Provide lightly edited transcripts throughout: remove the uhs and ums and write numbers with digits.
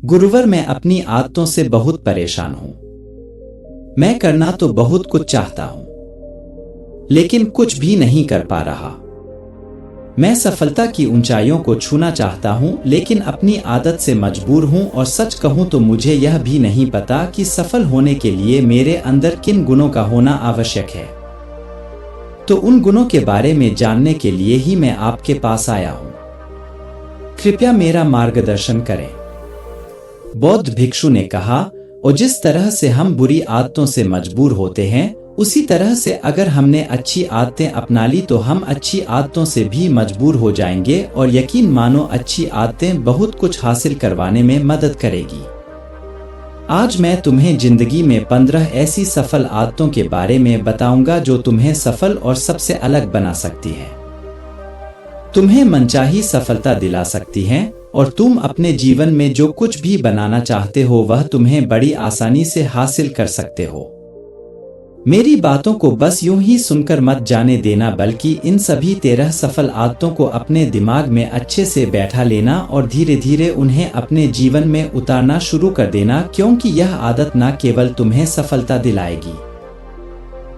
गुरुवर, मैं अपनी आदतों से बहुत परेशान हूं। मैं करना तो बहुत कुछ चाहता हूं, लेकिन कुछ भी नहीं कर पा रहा। मैं सफलता की ऊंचाइयों को छूना चाहता हूं, लेकिन अपनी आदत से मजबूर हूं। और सच कहूं तो मुझे यह भी नहीं पता कि सफल होने के लिए मेरे अंदर किन गुणों का होना आवश्यक है। तो उन गुणों के बारे में जानने के लिए ही मैं आपके पास आया हूं। कृपया मेरा मार्गदर्शन करें। बौद्ध भिक्षु ने कहा, और जिस तरह से हम बुरी आदतों से मजबूर होते हैं, उसी तरह से अगर हमने अच्छी आदतें अपना ली तो हम अच्छी आदतों से भी मजबूर हो जाएंगे। और यकीन मानो, अच्छी आदतें बहुत कुछ हासिल करवाने में मदद करेगी। आज मैं तुम्हें जिंदगी में 15 ऐसी सफल आदतों के बारे में बताऊंगा जो तुम्हें सफल और सबसे अलग बना सकती है, तुम्हें मनचाही सफलता दिला सकती हैं, और तुम अपने जीवन में जो कुछ भी बनाना चाहते हो वह तुम्हें बड़ी आसानी से हासिल कर सकते हो। मेरी बातों को बस यूं ही सुनकर मत जाने देना, बल्कि इन सभी 13 सफल आदतों को अपने दिमाग में अच्छे से बैठा लेना और धीरे धीरे उन्हें अपने जीवन में उतारना शुरू कर देना, क्योंकि यह आदत न केवल तुम्हें सफलता दिलाएगी,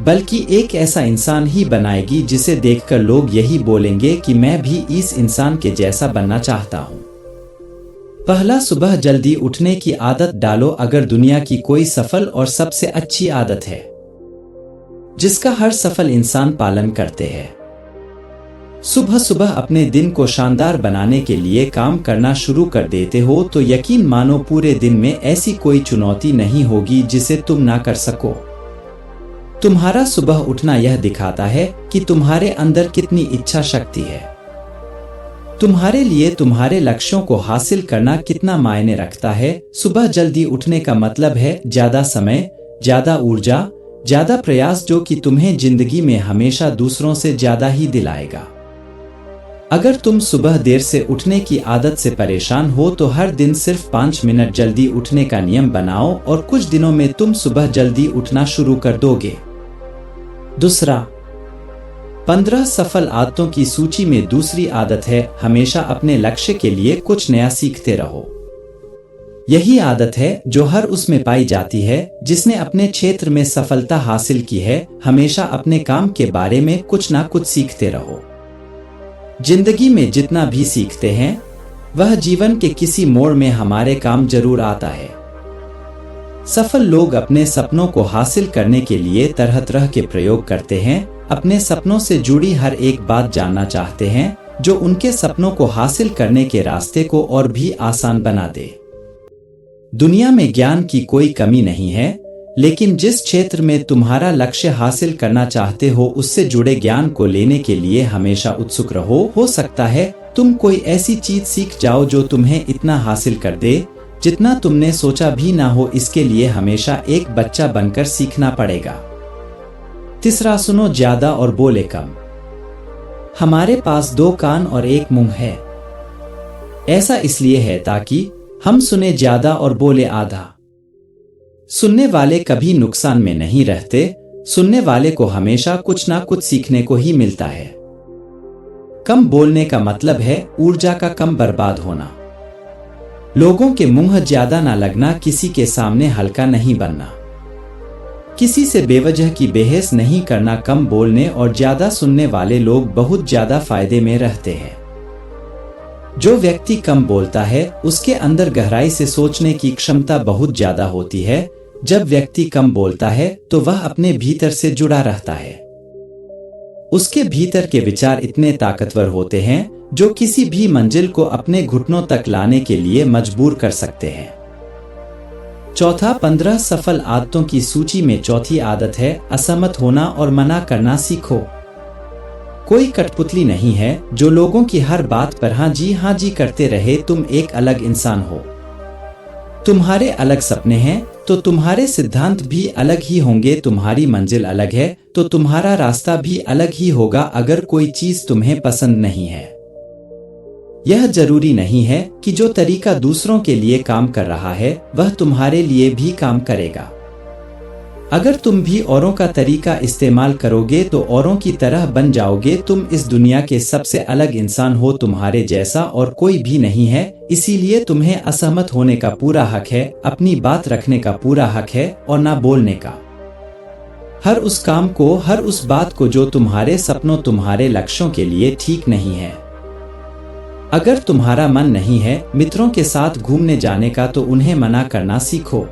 बल्कि एक ऐसा इंसान ही बनाएगी जिसे देखकर लोग यही बोलेंगे कि मैं भी इस इंसान के जैसा बनना चाहता हूं। पहला, सुबह जल्दी उठने की आदत डालो। अगर दुनिया की कोई सफल और सबसे अच्छी आदत है जिसका हर सफल इंसान पालन करते हैं, सुबह सुबह अपने दिन को शानदार बनाने के लिए काम करना शुरू कर देते हो, तो यकीन मानो पूरे दिन में ऐसी कोई चुनौती नहीं होगी जिसे तुम ना कर सको। तुम्हारा सुबह उठना यह दिखाता है कि तुम्हारे अंदर कितनी इच्छा शक्ति है, तुम्हारे लिए तुम्हारे लक्ष्यों को हासिल करना कितना मायने रखता है। सुबह जल्दी उठने का मतलब है ज्यादा समय, ज्यादा ऊर्जा, ज्यादा प्रयास, जो कि तुम्हें जिंदगी में हमेशा दूसरों से ज्यादा ही दिलाएगा। अगर तुम सुबह देर से उठने की आदत से परेशान हो तो हर दिन सिर्फ 5 मिनट जल्दी उठने का नियम बनाओ और कुछ दिनों में तुम सुबह जल्दी उठना शुरू कर दोगे। दूसरा, 15 सफल आदतों की सूची में दूसरी आदत है, हमेशा अपने लक्ष्य के लिए कुछ नया सीखते रहो। यही आदत है जो हर उसमें पाई जाती है जिसने अपने क्षेत्र में सफलता हासिल की है। हमेशा अपने काम के बारे में कुछ ना कुछ सीखते रहो। जिंदगी में जितना भी सीखते हैं वह जीवन के किसी मोड़ में हमारे काम जरूर आता है। सफल लोग अपने सपनों को हासिल करने के लिए तरह तरह के प्रयोग करते हैं, अपने सपनों से जुड़ी हर एक बात जानना चाहते हैं जो उनके सपनों को हासिल करने के रास्ते को और भी आसान बना दे। दुनिया में ज्ञान की कोई कमी नहीं है, लेकिन जिस क्षेत्र में तुम्हारा लक्ष्य हासिल करना चाहते हो उससे जुड़े ज्ञान को लेने के लिए हमेशा उत्सुक रहो। हो सकता है तुम कोई ऐसी चीज सीख जाओ जो तुम्हें इतना हासिल कर दे जितना तुमने सोचा भी ना हो। इसके लिए हमेशा एक बच्चा बनकर सीखना पड़ेगा। तीसरा, सुनो ज्यादा और बोले कम। हमारे पास 2 कान और 1 मुंह है। ऐसा इसलिए है ताकि हम सुने ज्यादा और बोले आधा। सुनने वाले कभी नुकसान में नहीं रहते, सुनने वाले को हमेशा कुछ ना कुछ सीखने को ही मिलता है। कम बोलने का मतलब है ऊर्जा का कम बर्बाद होना। लोगों के मुंह ज्यादा ना लगना, किसी के सामने हल्का नहीं बनना, किसी से बेवजह की बहस नहीं करना। कम बोलने और ज्यादा सुनने वाले लोग बहुत ज्यादा फायदे में रहते हैं। जो व्यक्ति कम बोलता है उसके अंदर गहराई से सोचने की क्षमता बहुत ज्यादा होती है। जब व्यक्ति कम बोलता है तो वह अपने भीतर से जुड़ा रहता है। उसके भीतर के विचार इतने ताकतवर होते हैं जो किसी भी मंजिल को अपने घुटनों तक लाने के लिए मजबूर कर सकते हैं। चौथा, 15 सफल आदतों की सूची में चौथी आदत है असहमत होना और मना करना सीखो। कोई कठपुतली नहीं है जो लोगों की हर बात पर हाँ जी करते रहे। तुम एक अलग इंसान हो, तुम्हारे अलग सपने हैं तो तुम्हारे सिद्धांत भी अलग ही होंगे। तुम्हारी मंजिल अलग है तो तुम्हारा रास्ता भी अलग ही होगा। अगर कोई चीज तुम्हें पसंद नहीं है, यह जरूरी नहीं है कि जो तरीका दूसरों के लिए काम कर रहा है वह तुम्हारे लिए भी काम करेगा। अगर तुम भी औरों का तरीका इस्तेमाल करोगे तो औरों की तरह बन जाओगे। तुम इस दुनिया के सबसे अलग इंसान हो, तुम्हारे जैसा और कोई भी नहीं है, इसीलिए तुम्हें असहमत होने का पूरा हक है, अपनी बात रखने का पूरा हक है और ना बोलने का। हर उस काम को, हर उस बात को जो तुम्हारे सपनों, तुम्हारे लक्ष्यों के लिए ठीक नहीं है। अगर तुम्हारा मन नहीं है मित्रों के साथ घूमने जाने का तो उन्हें मना करना सीखो।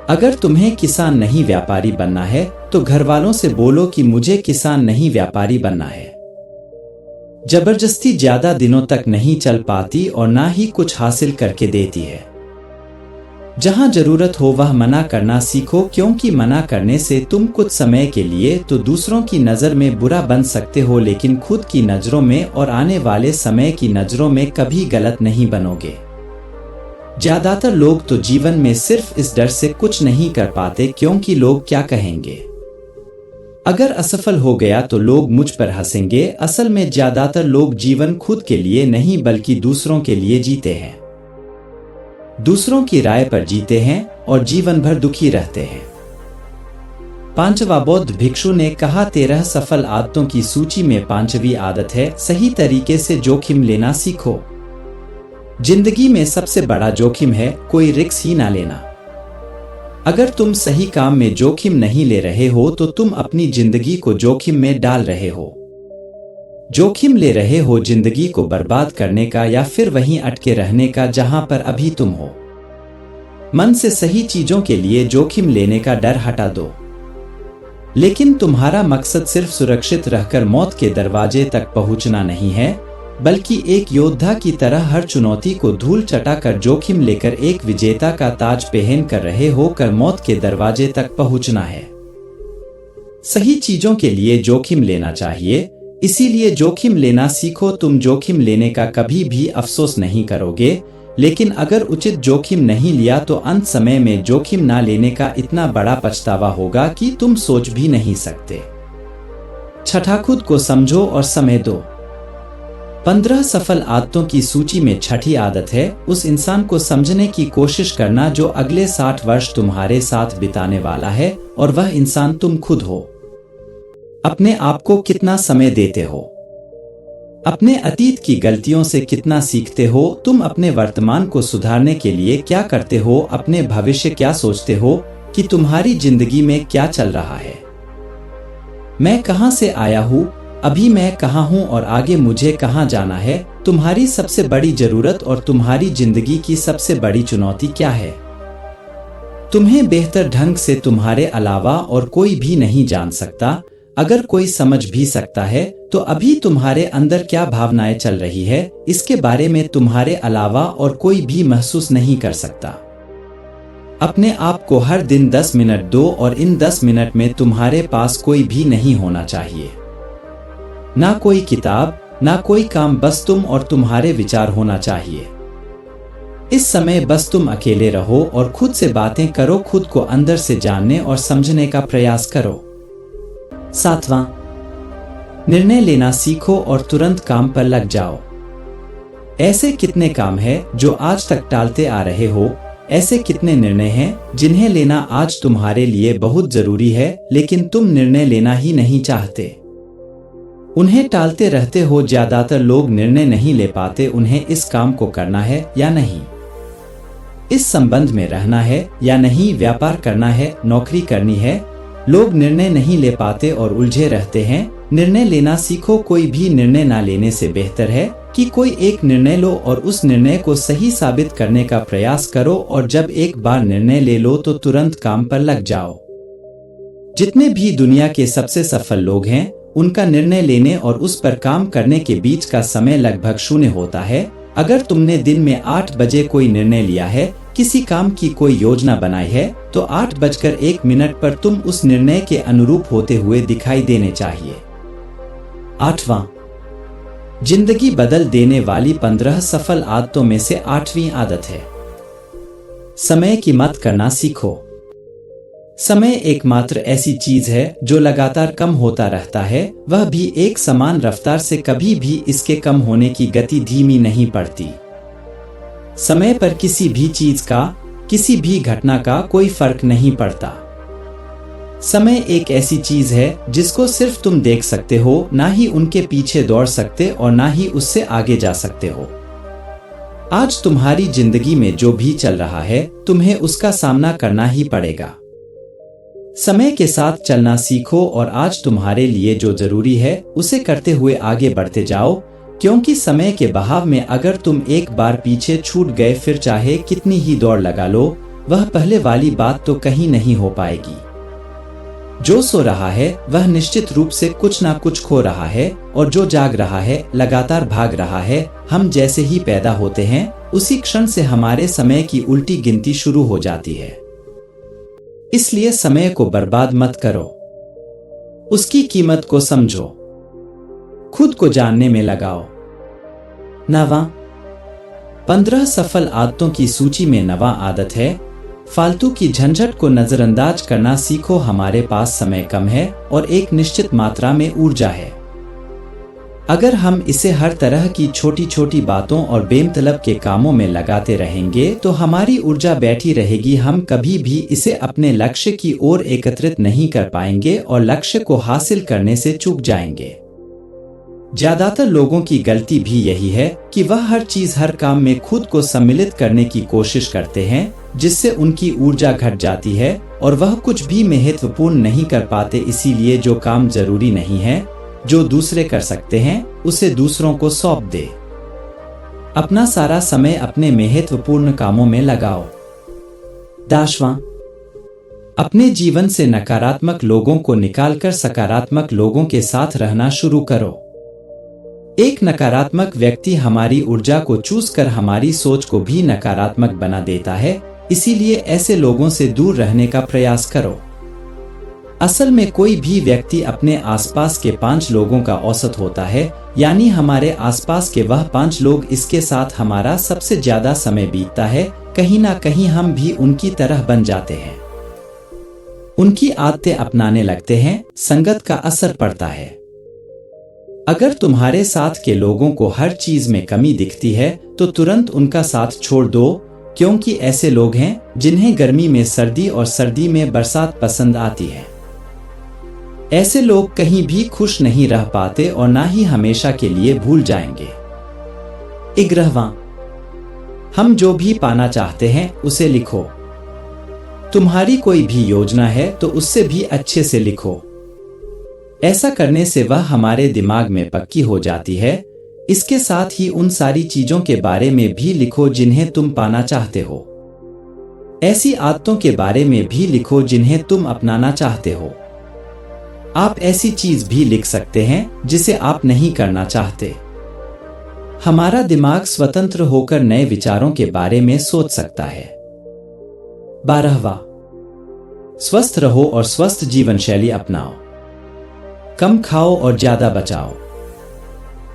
अगर तुम्हें किसान नहीं व्यापारी बनना है तो घर वालों से बोलो कि मुझे किसान नहीं व्यापारी बनना है। जबरदस्ती ज्यादा दिनों तक नहीं चल पाती और ना ही कुछ हासिल करके देती है। जहां जरूरत हो वह मना करना सीखो, क्योंकि मना करने से तुम कुछ समय के लिए तो दूसरों की नजर में बुरा बन सकते हो, लेकिन खुद की नजरों में और आने वाले समय की नजरों में कभी गलत नहीं बनोगे। ज्यादातर लोग तो जीवन में सिर्फ इस डर से कुछ नहीं कर पाते क्योंकि लोग क्या कहेंगे। अगर असफल हो गया तो लोग मुझ पर हंसेंगे। असल में ज्यादातर लोग जीवन खुद के लिए नहीं बल्कि दूसरों के लिए जीते हैं, दूसरों की राय पर जीते हैं और जीवन भर दुखी रहते हैं। 5वां बौद्ध भिक्षु ने कहा, 13 सफल आदतों की सूची में 5वीं आदत है, सही तरीके से जोखिम लेना सीखो। जिंदगी में सबसे बड़ा जोखिम है कोई रिस्क ही ना लेना। अगर तुम सही काम में जोखिम नहीं ले रहे हो तो तुम अपनी जिंदगी को जोखिम में डाल रहे हो। जोखिम ले रहे हो जिंदगी को बर्बाद करने का या फिर वहीं अटके रहने का जहां पर अभी तुम हो। मन से सही चीजों के लिए जोखिम लेने का डर हटा दो। लेकिन तुम्हारा मकसद सिर्फ सुरक्षित रहकर मौत के दरवाजे तक पहुंचना नहीं है, बल्कि एक योद्धा की तरह हर चुनौती को धूल चटाकर जोखिम लेकर एक विजेता का ताज पहन कर रहे होकर मौत के दरवाजे तक पहुंचना है। सही चीजों के लिए जोखिम लेना चाहिए, इसीलिए जोखिम लेना सीखो। तुम जोखिम लेने का कभी भी अफसोस नहीं करोगे, लेकिन अगर उचित जोखिम नहीं लिया तो अंत समय में जोखिम ना लेने का इतना बड़ा पछतावा होगा कि तुम सोच भी नहीं सकते। छठा, खुद को समझो और समय दो। 15 सफल आदतों की सूची में छठी आदत है उस इंसान को समझने की कोशिश करना जो अगले 60 वर्ष तुम्हारे साथ बिताने वाला है, और वह इंसान तुम खुद हो। अपने आप को कितना समय देते हो, अपने अतीत की गलतियों से कितना सीखते हो, तुम अपने वर्तमान को सुधारने के लिए क्या करते हो, अपने भविष्य क्या सोचते हो कि तुम्हारी जिंदगी में क्या चल रहा है। मैं कहां से आया हूं, अभी मैं कहां हूं और आगे मुझे कहां जाना है। तुम्हारी सबसे बड़ी जरूरत और तुम्हारी जिंदगी की सबसे बड़ी चुनौती क्या है। तुम्हें बेहतर ढंग से तुम्हारे अलावा और कोई भी नहीं जान सकता। अगर कोई समझ भी सकता है तो अभी तुम्हारे अंदर क्या भावनाएं चल रही है, इसके बारे में तुम्हारे अलावा और कोई भी महसूस नहीं कर सकता। अपने आप को हर दिन 10 मिनट दो और इन 10 मिनट में तुम्हारे पास कोई भी नहीं होना चाहिए, ना कोई किताब, ना कोई काम, बस तुम और तुम्हारे विचार होना चाहिए। इस समय बस तुम अकेले रहो और खुद से बातें करो, खुद को अंदर से जानने और समझने का प्रयास करो। 7वां, निर्णय लेना सीखो और तुरंत काम पर लग जाओ। ऐसे कितने काम हैं जो आज तक टालते आ रहे हो, ऐसे कितने निर्णय हैं जिन्हें लेना आज तुम्हारे लिए बहुत जरूरी है, लेकिन तुम निर्णय लेना ही नहीं चाहते, उन्हें टालते रहते हो। ज्यादातर लोग निर्णय नहीं ले पाते उन्हें इस काम को करना है या नहीं, इस संबंध में रहना है या नहीं, व्यापार करना है, नौकरी करनी है। लोग निर्णय नहीं ले पाते और उलझे रहते हैं। निर्णय लेना सीखो। कोई भी निर्णय ना लेने से बेहतर है कि कोई एक निर्णय लो और उस निर्णय को सही साबित करने का प्रयास करो, और जब एक बार निर्णय ले लो तो तुरंत काम पर लग जाओ। जितने भी दुनिया के सबसे सफल लोग हैं उनका निर्णय लेने और उस पर काम करने के बीच का समय लगभग 0 होता है। अगर तुमने दिन में 8 बजे कोई निर्णय लिया है, किसी काम की कोई योजना बनाई है, तो 8:01 पर तुम उस निर्णय के अनुरूप होते हुए दिखाई देने चाहिए। 8वां, जिंदगी बदल देने वाली 15 सफल आदतों में से 8वीं आदत है, समय की मत करना सीखो। समय एकमात्र ऐसी चीज है जो लगातार कम होता रहता है, वह भी एक समान रफ्तार से। कभी भी इसके कम होने की गति धीमी नहीं पड़ती। समय पर किसी भी चीज का, किसी भी घटना का कोई फर्क नहीं पड़ता। समय एक ऐसी चीज है जिसको सिर्फ तुम देख सकते हो, ना ही उनके पीछे दौड़ सकते और ना ही उससे आगे जा सकते हो। आज तुम्हारी जिंदगी में जो भी चल रहा है तुम्हें उसका सामना करना ही पड़ेगा। समय के साथ चलना सीखो और आज तुम्हारे लिए जो जरूरी है उसे करते हुए आगे बढ़ते जाओ, क्योंकि समय के बहाव में अगर तुम एक बार पीछे छूट गए फिर चाहे कितनी ही दौड़ लगा लो, वह पहले वाली बात तो कहीं नहीं हो पाएगी। जो सो रहा है वह निश्चित रूप से कुछ ना कुछ खो रहा है और जो जाग रहा है लगातार भाग रहा है। हम जैसे ही पैदा होते हैं उसी क्षण से हमारे समय की उल्टी गिनती शुरू हो जाती है। इसलिए समय को बर्बाद मत करो, उसकी कीमत को समझो, खुद को जानने में लगाओ। 9वां, 15 सफल आदतों की सूची में 9वां आदत है फालतू की झंझट को नजरअंदाज करना सीखो। हमारे पास समय कम है और एक निश्चित मात्रा में ऊर्जा है। अगर हम इसे हर तरह की छोटी छोटी बातों और बेमतलब के कामों में लगाते रहेंगे तो हमारी ऊर्जा बैठी रहेगी। हम कभी भी इसे अपने लक्ष्य की ओर एकत्रित नहीं कर पाएंगे और लक्ष्य को हासिल करने से चूक जाएंगे। ज्यादातर लोगों की गलती भी यही है कि वह हर चीज हर काम में खुद को सम्मिलित करने की कोशिश करते हैं, जिससे उनकी ऊर्जा घट जाती है और वह कुछ भी महत्वपूर्ण नहीं कर पाते। इसीलिए जो काम जरूरी नहीं है, जो दूसरे कर सकते हैं, उसे दूसरों को सौंप दे। अपना सारा समय अपने महत्वपूर्ण कामों में लगाओ। 10वां, अपने जीवन से नकारात्मक लोगों को निकालकर सकारात्मक लोगों के साथ रहना शुरू करो। एक नकारात्मक व्यक्ति हमारी ऊर्जा को चूस कर हमारी सोच को भी नकारात्मक बना देता है, इसीलिए ऐसे लोगों से दूर रहने का प्रयास करो। असल में कोई भी व्यक्ति अपने आसपास के 5 लोगों का औसत होता है, यानी हमारे आसपास के वह 5 लोग इसके साथ हमारा सबसे ज्यादा समय बीतता है। कहीं ना कहीं हम भी उनकी तरह बन जाते हैं, उनकी आदतें अपनाने लगते हैं, संगत का असर पड़ता है। अगर तुम्हारे साथ के लोगों को हर चीज में कमी दिखती है तो तुरंत उनका साथ छोड़ दो, क्योंकि ऐसे लोग हैं जिन्हें गर्मी में सर्दी और सर्दी में बरसात पसंद आती है। ऐसे लोग कहीं भी खुश नहीं रह पाते और ना ही हमेशा के लिए भूल जाएंगे। 11वां, हम जो भी पाना चाहते हैं उसे लिखो। तुम्हारी कोई भी योजना है तो उससे भी अच्छे से लिखो। ऐसा करने से वह हमारे दिमाग में पक्की हो जाती है। इसके साथ ही उन सारी चीजों के बारे में भी लिखो जिन्हें तुम पाना चाहते हो। ऐसी आदतों के बारे में भी लिखो जिन्हें तुम अपनाना चाहते हो। आप ऐसी चीज भी लिख सकते हैं जिसे आप नहीं करना चाहते। हमारा दिमाग स्वतंत्र होकर नए विचारों के बारे में सोच सकता है। 12वां, स्वस्थ रहो और स्वस्थ जीवन शैली अपनाओ। कम खाओ और ज्यादा बचाओ।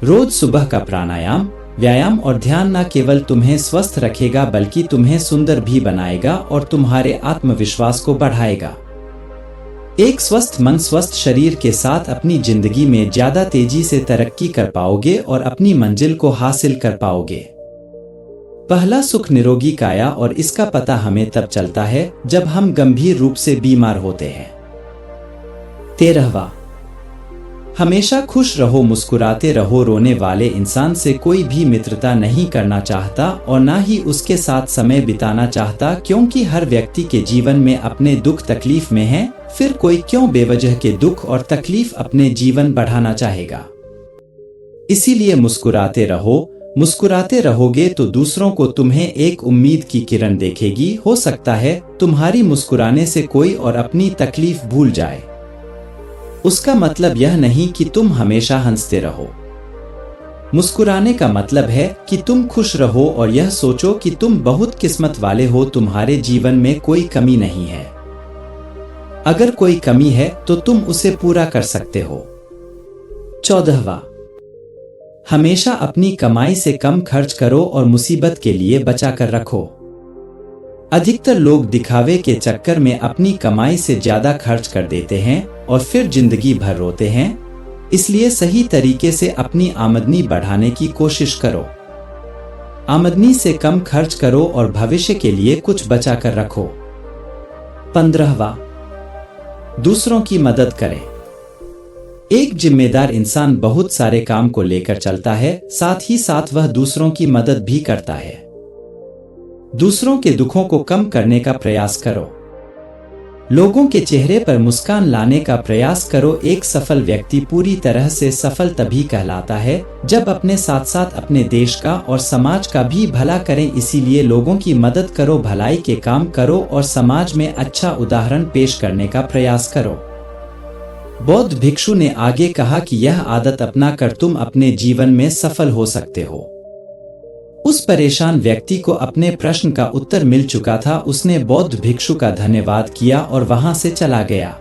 रोज सुबह का प्राणायाम, व्यायाम और ध्यान न केवल तुम्हें स्वस्थ रखेगा बल्कि तुम्हें सुंदर भी बनाएगा और तुम्हारे आत्मविश्वास को बढ़ाएगा। एक स्वस्थ मन स्वस्थ शरीर के साथ अपनी जिंदगी में ज्यादा तेजी से तरक्की कर पाओगे और अपनी मंजिल को हासिल कर पाओगे। पहला सुख निरोगी काया, और इसका पता हमें तब चलता है जब हम गंभीर रूप से बीमार होते हैं। 13वां, हमेशा खुश रहो, मुस्कुराते रहो। रोने वाले इंसान से कोई भी मित्रता नहीं करना चाहता और ना ही उसके साथ समय बिताना चाहता, क्योंकि हर व्यक्ति के जीवन में अपने दुख तकलीफ में है। फिर कोई क्यों बेवजह के दुख और तकलीफ अपने जीवन बढ़ाना चाहेगा। इसीलिए मुस्कुराते रहो। मुस्कुराते रहोगे तो दूसरों को तुम्हें एक उम्मीद की किरण देखेगी। हो सकता है तुम्हारी मुस्कुराने से कोई और अपनी तकलीफ भूल जाए। उसका मतलब यह नहीं कि तुम हमेशा हंसते रहो। मुस्कुराने का मतलब है कि तुम खुश रहो और यह सोचो कि तुम बहुत किस्मत वाले हो, तुम्हारे जीवन में कोई कमी नहीं है। अगर कोई कमी है तो तुम उसे पूरा कर सकते हो। 14वां, हमेशा अपनी कमाई से कम खर्च करो और मुसीबत के लिए बचा कर रखो। अधिकतर लोग दिखावे के चक्कर में अपनी कमाई से ज्यादा खर्च कर देते हैं और फिर जिंदगी भर रोते हैं। इसलिए सही तरीके से अपनी आमदनी बढ़ाने की कोशिश करो। आमदनी से कम खर्च करो और भविष्य के लिए कुछ बचा कर रखो। 15वां, दूसरों की मदद करें। एक जिम्मेदार इंसान बहुत सारे काम को लेकर चलता है, साथ ही साथ वह दूसरों की मदद भी करता है। दूसरों के दुखों को कम करने का प्रयास करो। लोगों के चेहरे पर मुस्कान लाने का प्रयास करो। एक सफल व्यक्ति पूरी तरह से सफल तभी कहलाता है जब अपने साथ साथ अपने देश का और समाज का भी भला करें। इसीलिए लोगों की मदद करो, भलाई के काम करो और समाज में अच्छा उदाहरण पेश करने का प्रयास करो। बौद्ध भिक्षु ने आगे कहा कि यह आदत अपना कर तुम अपने जीवन में सफल हो सकते हो। उस परेशान व्यक्ति को अपने प्रश्न का उत्तर मिल चुका था। उसने बौद्ध भिक्षु का धन्यवाद किया और वहां से चला गया।